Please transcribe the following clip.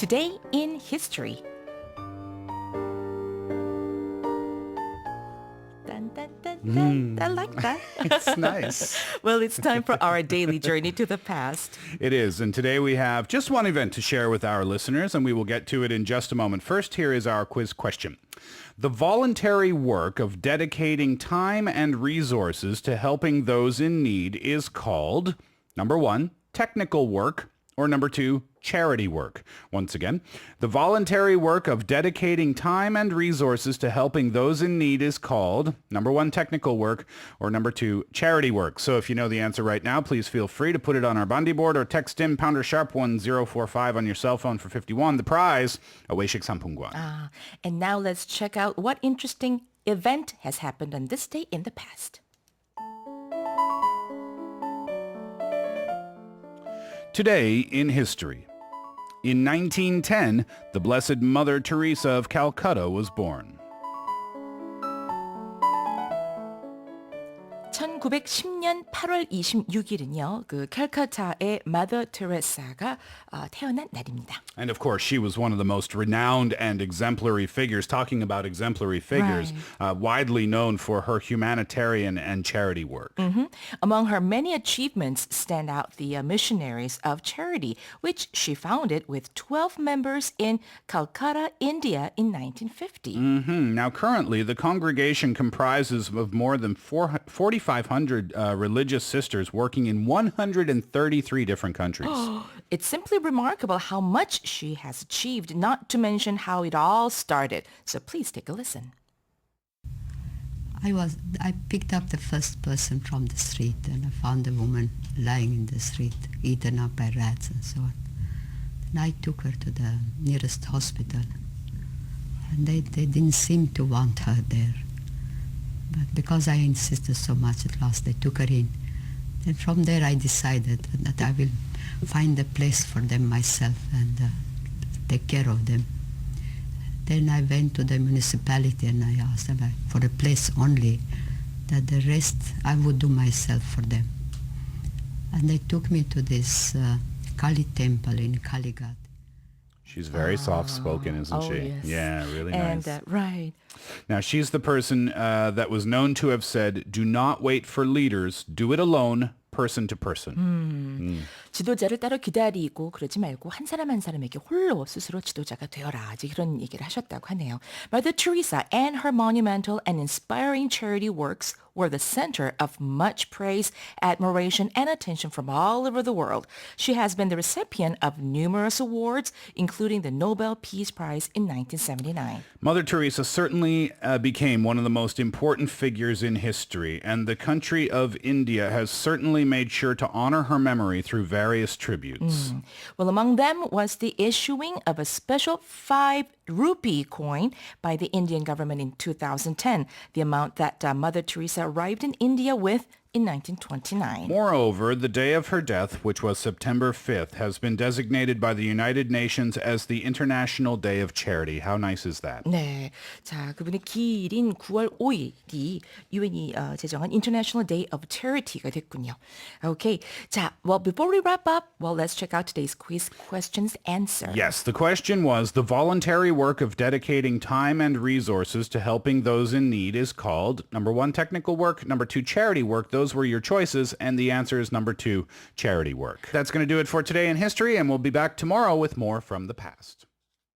Today in History. Dun, dun, dun, dun. I like that. It's nice. Well, it's time for our daily journey to the past. It is. And today we have just one event to share with our listeners, and we will get to it in just a moment. First, here is our quiz question. The voluntary work of dedicating time and resources to helping those in need is called, number one, technical work, or number two, charity work. Once again, the voluntary work of dedicating time and resources to helping those in need is called, number one, technical work, or number two, charity work. So if you know the answer right now, please feel free to put it on our Bandi board or text in pounder sharp 1045 on your cell phone for 51. The prize, a 외식 상품권. And now let's check out what interesting event has happened on this day in the past. Today in history. In 1910, the Blessed Mother Teresa of Calcutta was born. 1910년 8월 26일은요. 그 캘커타의 마더 테레사가 태어난 날입니다. And of course, she was one of the most renowned and exemplary figures, talking about exemplary figures, widely known for her humanitarian and charity work. Among her many achievements stand out the Missionaries of Charity, which she founded with 12 members in Calcutta, India in 1950. Now, currently, the congregation comprises of more than 4,500 religious sisters working in 133 different countries. It's simply remarkable how much she has achieved, not to mention how it all started. So please take a listen. I picked up the first person from the street, and I found a woman lying in the street, eaten up by rats and so on. And I took her to the nearest hospital, and they didn't seem to want her there. But because I insisted so much, at last they took her in. And from there I decided that I will find a place for them myself and take care of them. Then I went to the municipality and I asked them for a place only, that the rest I would do myself for them. And they took me to this Kali temple in Kalighat. She's very soft-spoken, isn't she? Yes. Yeah, really And nice. right. Now, she's the person that was known to have said, do not wait for leaders, do it alone, person to person. 지도자를 따로 기다리고 그러지 말고 한 사람 한 사람에게 홀로 스스로 지도자가 되어라. 아직 이런 얘기를 하셨다고 하네요. Mother Teresa and her monumental and inspiring charity works were the center of much praise, admiration, and attention from all over the world. She has been the recipient of numerous awards, including the Nobel Peace Prize in 1979. Mother Teresa certainly became one of the most important figures in history, and the country of India has certainly made sure to honor her memory through various tributes. Well, among them was the issuing of a special 5 rupee coin by the Indian government in 2010, the amount that Mother Teresa arrived in India with in 1929. Moreover, the day of her death, which was September 5th, has been designated by the United Nations as the International Day of Charity. How nice is that? 네, 자 그분의 기일인 9월 5일이 유엔이 제정한 International Day of Charity가 됐군요. Okay, 자, well before we wrap up, well let's check out today's quiz questions answer. Yes, the question was, the voluntary work of dedicating time and resources to helping those in need is called, number one, technical work, number two, charity work. Those were your choices, and the answer is number two, charity work. That's going to do it for Today in History, and we'll be back tomorrow with more from the past.